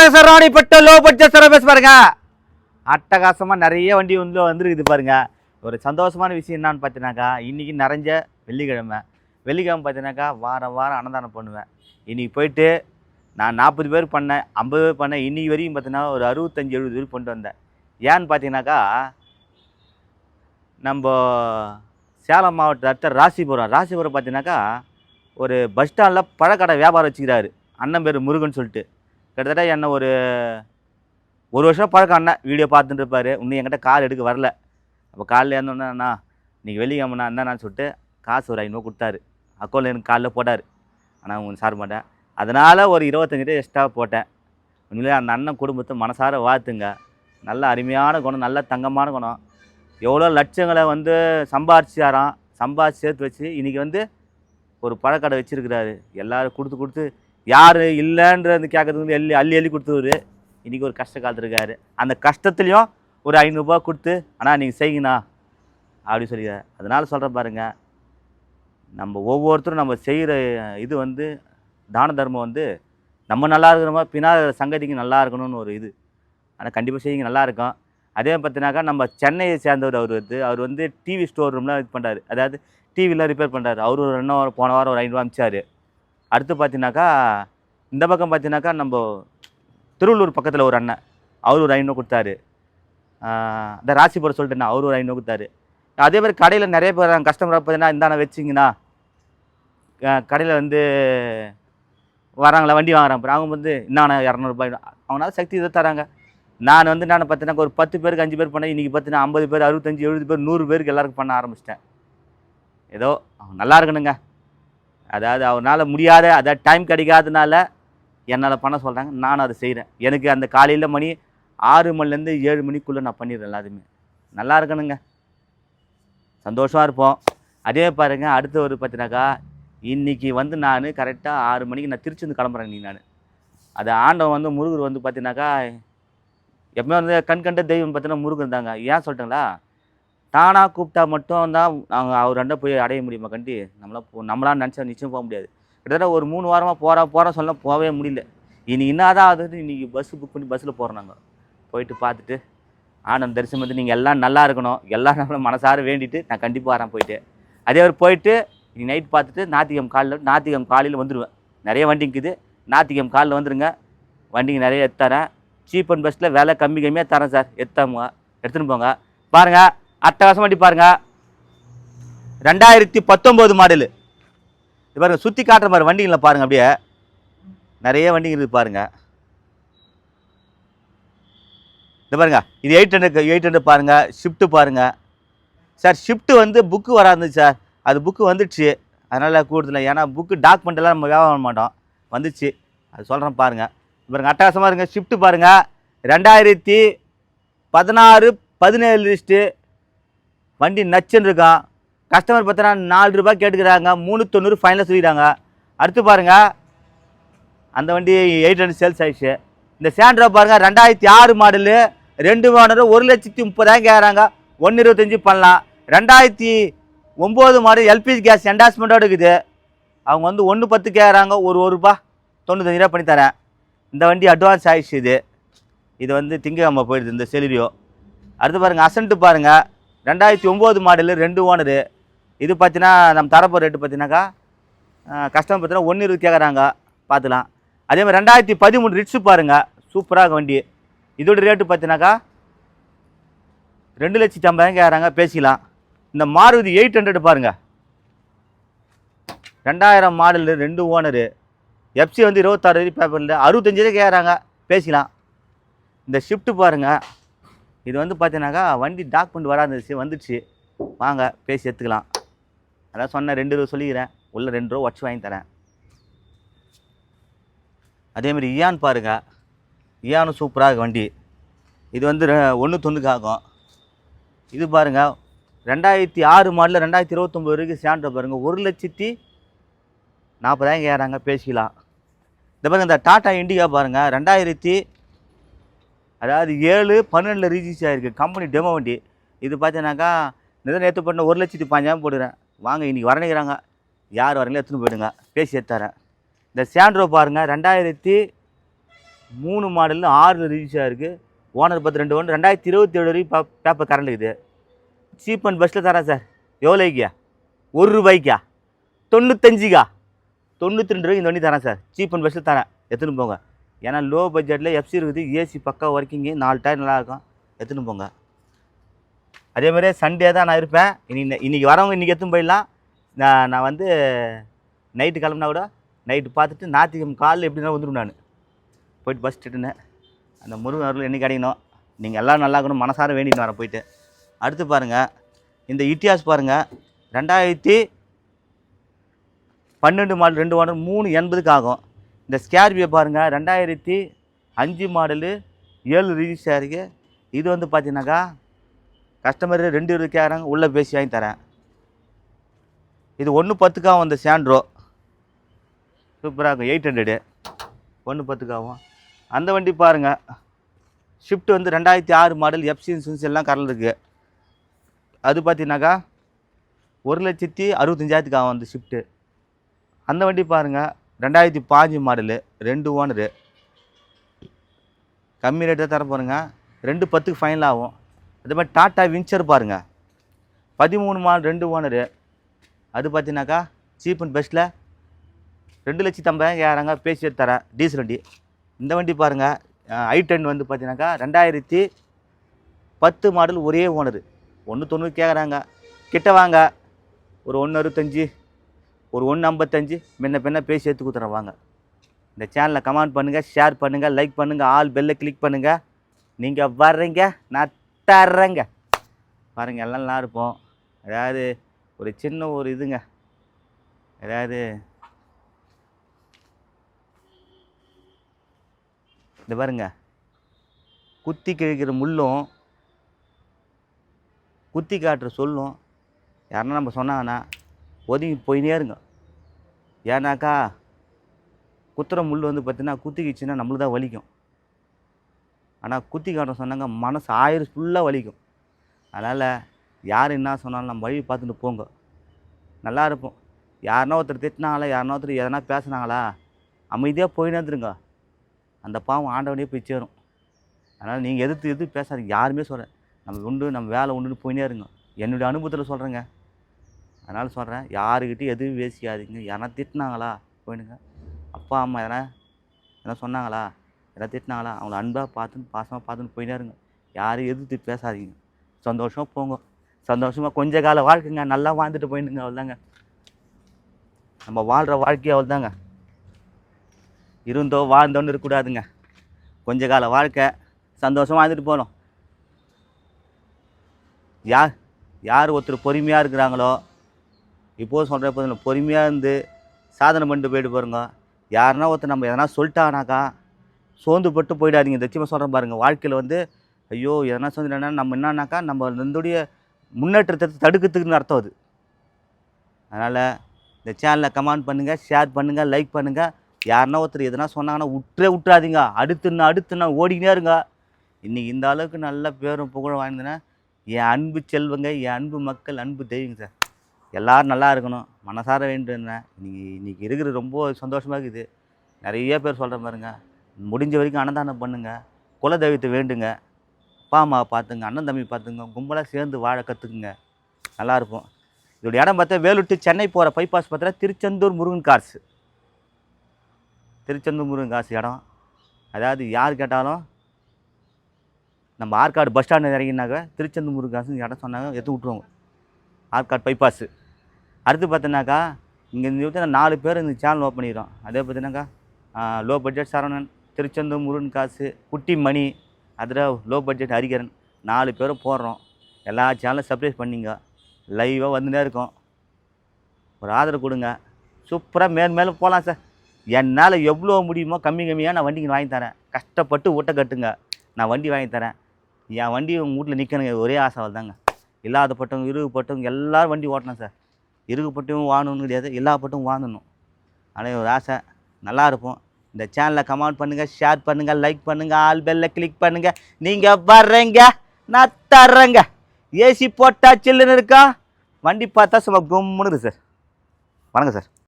சரசராணிப்பட்ட low budget service பாருங்க. அட்டகாசமாக நிறைய வண்டி வந்துருக்குது பாருங்க. ஒரு சந்தோஷமான விஷயம் என்னான்னு பார்த்தீங்கன்னாக்கா, இன்றைக்கி நிறைஞ்ச வெள்ளிக்கிழமை பார்த்தீங்கன்னாக்கா வாரம் வாரம் அன்னதானம் பண்ணுவேன். இன்றைக்கி போயிட்டு நான் 40 பேர் பண்ணேன், 50 பேர் பண்ணேன். இன்றைக்கி வரைக்கும் பார்த்தீங்கன்னா ஒரு 65-70 பேர் கொண்டு வந்தேன். ஏன்னு பார்த்தீங்கன்னாக்கா, நம்ம சேலம் மாவட்டத்தை அடுத்த ராசிபுரம் பார்த்தீங்கன்னாக்கா ஒரு பஸ் ஸ்டாண்டில் பழக்கடை வியாபாரம் வச்சுக்கிறாரு. அண்ணன் பேர் முருகன் சொல்லிட்டு. கிட்டத்தட்ட என்ன ஒரு வருஷம் பழக்கம். அண்ணன் வீடியோ பார்த்துட்டு இருப்பார். இன்னும் என்கிட்ட கால் எடுக்க வரல. அப்போ காலையில் இருந்தோன்னா இன்றைக்கி வெள்ளிக்கிழமைண்ணா இருந்தான்னு சொல்லிட்டு காசு ஒரு 500 கொடுத்தாரு. அக்கௌண்ட்டில் எனக்கு காலில் போட்டார். ஆனால் உங்களுக்கு சார மாட்டேன். அதனால் ஒரு 25 எக்ஸ்ட்ரா போட்டேன். உண்மையிலே அந்த அண்ணன் குடும்பத்தை மனசார வாழ்த்துங்க. நல்ல அருமையான குணம், நல்ல தங்கமான குணம். எவ்வளோ லட்சங்களை சம்பாதிச்சு சேர்த்து வச்சு இன்றைக்கி ஒரு பழக்கடை வச்சுருக்கிறாரு. எல்லோரும் கொடுத்து யார் இல்லைன்றது கேட்கறதுக்கு அள்ளி கொடுத்துரு. இன்றைக்கி ஒரு கஷ்ட காலத்துருக்காரு. அந்த கஷ்டத்துலேயும் ஒரு 500 ரூபா கொடுத்து ஆனால் நீங்கள் செய்யுங்கண்ணா அப்படி சொல்லிடுறாரு. அதனால் சொல்கிறேன் பாருங்கள், நம்ம ஒவ்வொருத்தரும் நம்ம செய்கிற இது தான தர்மம் நம்ம நல்லா இருக்கிறோமா பின்னால் சங்கதிக்கு நல்லா இருக்கணும்னு ஒரு இது. ஆனால் கண்டிப்பாக செய்யுங்க, நல்லாயிருக்கும். அதே பார்த்தினாக்கா நம்ம சென்னையை சேர்ந்தவர். அவர் டிவி ஸ்டோர் ரூம்லாம் இது பண்ணுறாரு. அதாவது டிவிலாம் ரிப்பேர் பண்ணுறாரு. அவர் ஒரு போன வாரம் ஒரு 500 ரூபா அனுப்பிச்சார். அடுத்து பார்த்தீங்கன்னாக்கா இந்த பக்கம் பார்த்தீங்கன்னாக்கா நம்ம திருவள்ளூர் பக்கத்தில் ஒரு அண்ணன், அவர் ஒரு 500 கொடுத்தாரு. இந்த ராசிபுரம் சொல்லிட்டுண்ணா அவர் ஒரு 500 கொடுத்தாரு. அதே மாதிரி கடையில் நிறைய பேர் கஸ்டமராக பார்த்தீங்கன்னா இந்தாண்ணா வச்சிங்கண்ணா, கடையில் வராங்களா வண்டி வாங்குறாங்க. அவங்க இன்னாண்ணா 200 ரூபாய் அவங்களால சக்தி இதை தராங்க. நான் நான் பார்த்தீங்கன்னா ஒரு 10 பேருக்கு 5 பேர் பண்ணேன். இன்றைக்கி பார்த்தீங்கன்னா 50 பேர் 65 70 பேர் 100 பேருக்கு எல்லாருக்கும் பண்ண ஆரம்பிச்சிட்டேன். ஏதோ நல்லா இருக்கணுங்க. அதாவது அவனால் முடியாத, அதாவது டைம் கிடைக்காதனால என்னால் பண்ண சொல்கிறாங்க. நானும் அதை செய்கிறேன். எனக்கு அந்த காலையில் மணி 6 மணிலேருந்து 7 மணிக்குள்ளே நான் பண்ணிடுறேன். எல்லாத்தையுமே நல்லா இருக்கணுங்க, சந்தோஷமாக இருப்போம். அதே பாருங்கள், அடுத்த ஒரு பார்த்தீங்கன்னாக்கா இன்றைக்கி நான் கரெக்டாக 6 மணிக்கு நான் திருச்சி கிளம்புறேன். நான் அது ஆண்டவன் முருகர் பார்த்தீங்கன்னாக்கா எப்பவுமே கண்கண்ட தெய்வம் பார்த்தீங்கன்னா முருகன் தாங்க. ஏன் சொல்லிட்டுங்களா, தானாக கூப்பிட்டா மட்டும் தான் நாங்கள் அவர் ரெண்டை போய் அடைய முடியுமா கண்டி? நம்மளாம் நினச்சா நிச்சயம் போக முடியாது. கிட்டத்தட்ட ஒரு 3 வாரமாக போகிறோம் சொல்ல போகவே முடியல. என்னதான் ஆகுது, இன்றைக்கி பஸ்ஸு புக் பண்ணி பஸ்ஸில் போகிறோம். நாங்கள் போயிட்டு பார்த்துட்டு ஆனந்த் தரிசனம் நீங்கள் எல்லாம் நல்லா இருக்கணும், எல்லாம் நம்மளும் மனசார வேண்டிட்டு நான் கண்டிப்பாக வரேன். போயிட்டு அதே மாதிரி போயிட்டு இன்னைக்கு நைட் பார்த்துட்டு ஞாயிற்றுக்கிழமை காலையில் வந்துடுவேன். நிறைய வண்டி இருக்குது. ஞாயிற்றுக்கிழமை காலையில் வந்துடுங்க. வண்டிங்க நிறைய எடுத்துறேன். சீப் அண்ட் பெஸ்ட்டில் விலை கம்மியாக தரேன் சார். எடுத்துன்னு போங்க. பாருங்கள், அட்டகாசம் வண்டி பாருங்கள். 2019 மாடலு. இது பாருங்கள், சுற்றி காட்டுற மாதிரி வண்டிகளை பாருங்கள். அப்படியே நிறைய வண்டிங்க இருக்குது பாருங்கள். இது பாருங்கள், இது 800 பாருங்கள். ஷிஃப்ட்டு பாருங்கள் சார். ஷிஃப்ட்டு புக்கு வராது சார். அது புக்கு வந்துடுச்சு, அதனால் கூடுதல. ஏன்னா புக்கு டாக்குமெண்ட்டெல்லாம் நம்ம வியாபாரம் மாட்டோம். வந்துச்சு, அது சொல்கிறேன் பாருங்கள். பாருங்கள், அட்டகாசமாக இருங்க. ஷிஃப்ட்டு பாருங்கள். 2016-17 லிஸ்ட்டு வண்டி நச்சுன்னு இருக்கான். கஸ்டமர் பார்த்தீங்கன்னா 4 ரூபாய் கேட்டுக்கிறாங்க. 390 ஃபைனலாக சொல்லிடுறாங்க. அடுத்து பாருங்கள், அந்த வண்டி 800 சேல்ஸ் ஆயிடுச்சு. இந்த சேண்ட்ரோ பாருங்கள், 2006 மாடலு, 2 ஓனர், 1,30,000 கேட்குறாங்க. 1,25 பண்ணலாம். 2009 மாடல் எல்பிஜி கேஸ் என்டாஸ்மெண்ட்டோடு இருக்குது. அவங்க 1,10 கேட்குறாங்க. ஒரு ரூபா 95 ரூபா பண்ணி தரேன். இந்த வண்டி அட்வான்ஸ் ஆகிடுச்சு. இது திங்கக்கிழமை போயிடுது இந்த செலிரியோ. அடுத்து பாருங்கள், அசன்ட்டு பாருங்கள். 2009 மாடலு, 2 ஓனரு. இது பார்த்தீங்கன்னா நம்ம தரப்போ ரேட்டு பார்த்தீங்கன்னாக்கா கஸ்டமர் பார்த்தீங்கன்னா 1,20 கேட்குறாங்க. பார்த்துக்கலாம். அதே மாதிரி 2013 ரிட்ஸு பாருங்கள், சூப்பராக வண்டி. இதோட ரேட்டு பார்த்தீங்கன்னாக்கா 2,50,000 கேட்குறாங்க. பேசிக்கலாம். இந்த மாருதி 800 பாருங்கள், 2000 மாடலு, 2 ஓனரு. எஃப்சி 26 பேப்பரில் 65 கேட்குறாங்க. பேசிக்கலாம். இந்த ஷிஃப்ட்டு பாருங்கள், இது பார்த்தீங்கன்னாக்கா வண்டி டாக்குமெண்ட் வராதுச்சு, வந்துடுச்சு. வாங்க பேசி எடுத்துக்கலாம். அதான் சொன்னேன், 2 ரூபா சொல்லிக்கிறேன். உள்ள 2 ரூபா வச்சு வாங்கி தரேன். அதேமாதிரி இயான் பாருங்கள், இயானும் சூப்பராக வண்டி. இது 1,90 ஆகும். இது பாருங்கள், 2006 மாடலில் 2029 வரைக்கும் சேண்ட்ரோ பாருங்கள், 1,40,000 கேட்குறாங்க. பேசிக்கலாம். இந்த பாருங்கள், இந்த டாட்டா இண்டிகா பாருங்கள், 2007-12 ரிஜிஸ்டர் ஆகிருக்கு. கம்பெனி டெமோ வண்டி. இது பார்த்தீங்கன்னாக்கா நேற்று பண்ண 1,05,000 போடுறேன். வாங்க, இன்றைக்கி வரணிக்கிறாங்க. யார் வரங்களோ எடுத்துன்னு போயிடுங்க. பேசி எடுத்துறேன். இந்த சேண்ட்ரோ பாருங்கள், 3 மாடலில் 6 ரிஜிஸ்டாக இருக்குது. ஓனர் பார்த்து 2 ஓனர் 2027 வரைக்கும் பேப்பர் கரண்ட் இருக்குது. சீப் அண்ட் பெஸ்ட்டில் தரேன் சார். எவ்வளோக்கா? ₹1 95 92 ரூபாய்க்கு இந்த வண்டி தரேன் சார். சீப் அண்ட் பெஸ்ட்டில் தரேன், எடுத்துன்னு போங்க. ஏன்னா லோ பட்ஜெட்டில் எஃப்சி இருக்குது, ஏசி பக்கா ஒர்க்கிங்கு, 4 டயர் நல்லாயிருக்கும், எடுத்துன்னு போங்க. அதேமாதிரியே சண்டே தான் நான் இருப்பேன். இன்றைக்கி வரவங்க இன்றைக்கி எடுத்துன்னு போயிடலாம். நான் வந்து நைட்டு கிளம்புனா கூட நைட்டு பார்த்துட்டு ஞாயிற்றுக்கிழமை காலையில் எப்படின்னா வந்துடும். நான் போயிட்டு பஸ் ஸ்டேட்டுன்னு அந்த முருகன் அருள் என்னைக்கு கிடைக்கணும். நீங்கள் எல்லோரும் நல்லா இருக்கணும், மனசார வேண்டிட்டு வரேன் போயிட்டு. அடுத்து பாருங்கள், இந்த இட்டியாஸ் பாருங்கள், 2012 மாடல் 2 ஓனர் 380க்கு ஆகும். இந்த ஸ்கார்பியோ பாருங்கள், 2005 மாடலு 7 ரிஜிஸ்டர் இருக்குது. இது வந்து பார்த்தீங்கன்னாக்கா கஸ்டமர் 220 கேட்குறாங்க, உள்ளே பேசி வாங்கி தரேன். இது 110க்காகும். அந்த சாண்ட்ரோ சூப்பராக இருக்கும், 800 110க்காகும். அந்த வண்டி பாருங்கள், ஷிஃப்ட் வந்து 2006 மாடல், எஃப்சி இன்சூரன்ஸ் எல்லாம் கரல் இருக்குது. அது பார்த்தீங்கன்னாக்கா 1,65,000க்கு ஆகும் அந்த ஷிஃப்ட்டு. அந்த வண்டி பாருங்கள், 2005 மாடலு 2 ஓனரு, கம்மி ரேட்டு தான் தர போகிறேங்க. 210க்கு ஃபைனல் ஆகும். அதே மாதிரி டாட்டா வின்ச்சர் பாருங்கள், 13 மாடல் 2 ஓனரு. அது பார்த்தீங்கன்னாக்கா சீப் அண்ட் பெஸ்ட்டில் 2,50,000 கேட்குறாங்க, பேசி எடுத்து தரேன், டீசல் வண்டி. இந்த வண்டி பாருங்கள், i10 வந்து பார்த்தீங்கன்னாக்கா 2010 மாடல், ஒரே ஓனரு, 190 கேட்குறாங்க. கிட்ட வாங்க, ஒரு 165 ஒரு 155 முன்ன பேசி எடுத்து கொடுத்துறேன் வாங்க. இந்த சேனலில் கமெண்ட் பண்ணுங்கள், ஷேர் பண்ணுங்கள், லைக் பண்ணுங்கள், ஆல் பெல்லை கிளிக் பண்ணுங்கள். நீங்கள் வர்றீங்க, நான் தர்றேங்க. பாருங்கள், எல்லாம் நல்லா இருப்போம். அதாவது ஒரு சின்ன ஒரு இதுங்க, அதாவது இந்த பாருங்க, குத்தி கிழிக்கிற முள்ளும் குத்தி காட்டுற சொல்லும் யாருன்னா நம்ம சொன்னாங்கன்னா ஒதுங்கி போயினே இருங்க. ஏன்னாக்கா குத்துற முள் வந்து பார்த்தீங்கன்னா குத்திக்கிச்சுன்னா நம்மளுக்கு தான் வலிக்கும். ஆனால் குத்தி காட்டுற சொன்னாங்க மனசு 1000 ஃபுல்லாக வலிக்கும். அதனால் யார் என்ன சொன்னாலும் நம்ம வழி பார்த்துட்டு போங்க, நல்லா இருப்போம். யாருன்னா ஒருத்தர் திட்டினாங்களா, யாருன்னா ஒருத்தர் எதனா பேசுனாங்களா, அமைதியாக போயினே இருந்துருங்க. அந்த பாவம் ஆண்டவனே போய் சேரும். அதனால் நீங்கள் எதிர்த்து பேசாதீங்க, யாருமே சொல்கிறேன். நம்ம உண்டு, நம்ம வேலை உண்டுன்னு போயினே இருங்க. என்னுடைய அனுபவத்தில் சொல்கிறேங்க. அதனால் சொல்கிறேன், யாருக்கிட்டையும் எதுவும் பேசிக்காதீங்க. யாரா திட்டினாங்களா போயிடுங்க. அப்பா அம்மா எதனா சொன்னாங்களா, எதனா திட்டினாங்களா, அவங்கள அன்பாக பார்த்துன்னு பாசமாக பார்த்துன்னு போயினே இருங்க. யாரையும் எதிர்த்து பேசாதீங்க. சந்தோஷமாக போங்க, சந்தோஷமாக கொஞ்ச கால வாழ்க்கைங்க, நல்லா வாழ்ந்துட்டு போயிடுங்க. அவ்வளோதாங்க நம்ம வாழ்கிற வாழ்க்கையை, அவ்வளோதாங்க. இருந்தோ வாழ்ந்தோன்னு இருக்கக்கூடாதுங்க. கொஞ்ச கால வாழ்க்கை சந்தோஷமாக வாழ்ந்துட்டு போகணும். யார் ஒருத்தர் பொறுமையாக இருக்கிறாங்களோ, இப்போது சொல்கிற போதில் பொறுமையாக இருந்து சாதனை பண்ணிட்டு போயிட்டு பாருங்க. யாருன்னா ஒருத்தர் நம்ம எதனா சொல்லிட்டாங்கனாக்கா சோர்ந்து பட்டு போயிடாதீங்க. நிச்சயமாக சொல்கிறேன் பாருங்கள். வாழ்க்கையில் வந்து ஐயோ எதனா சொல்லிட்டேன்னா நம்ம என்னன்னாக்கா நம்ம நம்மளுடைய முன்னேற்றத்தை தடுக்கிறதுக்குன்னு அர்த்தம் அது. அதனால் இந்த சேனலில் கமெண்ட் பண்ணுங்கள், ஷேர் பண்ணுங்கள், லைக் பண்ணுங்கள். யாருன்னா ஒருத்தர் எதனா சொன்னாங்கன்னா விட்டுறாதீங்க. அடுத்துன்னா ஓடிக்கினே இருங்க. இன்றைக்கி இந்த அளவுக்கு நல்ல பேரும் புகழும் வாங்கினேன்னா என் அன்பு செல்வங்க, என் அன்பு மக்கள், அன்பு தெய்வங்க சார். எல்லோரும் நல்லா இருக்கணும், மனசார வேண்டியிருந்தேன். இன்றைக்கி இருக்கிறது ரொம்ப சந்தோஷமாக இருக்குது. நிறைய பேர் சொல்கிற பாருங்க, முடிஞ்ச வரைக்கும் அன்னதானம் பண்ணுங்கள், குல தெய்வத்தை வேண்டுங்க, அப்பா அம்மாவை பார்த்துங்க, அண்ணன் தம்பி பார்த்துங்க, கும்பலாக சேர்ந்து வாழ கற்றுக்குங்க, நல்லாயிருக்கும். இதோட இடம் பார்த்தா வேலூர் டு சென்னை போகிற பைபாஸ் பார்த்தா திருச்செந்தூர் முருகன் காசு. திருச்செந்தூர் முருகன் காசு இடம். அதாவது யார் கேட்டாலும் நம்ம ஆற்காடு பஸ் ஸ்டாண்டு இறங்கினாக்க திருச்செந்தூர் முருகன் காசு இடம் சொன்னாங்க, எடுத்து விட்ருவாங்க. ஆற்காடு பைபாஸு. அடுத்து பார்த்தீங்கன்னாக்கா இங்கே இந்த 4 பேர் இந்த சேனல் ஓப்பன் பண்ணிக்கிறோம். அதே பார்த்தீங்கன்னாக்கா லோ பட்ஜெட் சரவணன், திருச்செந்தூர் முருகன் காசு, குட்டி மணி, அதில் லோ பட்ஜெட் ஹரிகரன், 4 பேரும் போடுறோம். எல்லா சேனலும் சப்ஸ்கிரைப் பண்ணிங்க, லைவாக வந்துட்டே இருக்கோம். ஒரு ஆதரவு கொடுங்க. சூப்பராக மேலும் போகலாம் சார். என்னால் எவ்வளோ முடியுமோ கம்மியாக நான் வண்டிக்கு வாங்கி தரேன். கஷ்டப்பட்டு ஊட்ட கட்டுங்க, நான் வண்டி வாங்கி தரேன். என் வண்டி உங்கள் வீட்டில் நிற்கணுங்க, ஒரே ஆசை தாங்க. இல்லாதப்பட்டவங்க இருகுப்பட்டவங்க எல்லோரும் வண்டி ஓட்டணும் சார். இருகுப்பட்டவங்க வாங்கணும்னு கிடையாது, எல்லாப்பட்டவங்க வாங்கணும். ஆனால் ஒரு ஆசை, நல்லா இருப்போம். இந்த சேனலை கமெண்ட் பண்ணுங்கள், ஷேர் பண்ணுங்கள், லைக் பண்ணுங்கள், ஆல் பெல்லை கிளிக் பண்ணுங்கள். நீங்கள் வர்றீங்க, நான் தர்றேங்க. ஏசி போட்டால் சில்லுன்னு இருக்கா, வண்டி பார்த்தா சும்மா கும்முன்னு சார். வணக்கம் சார்.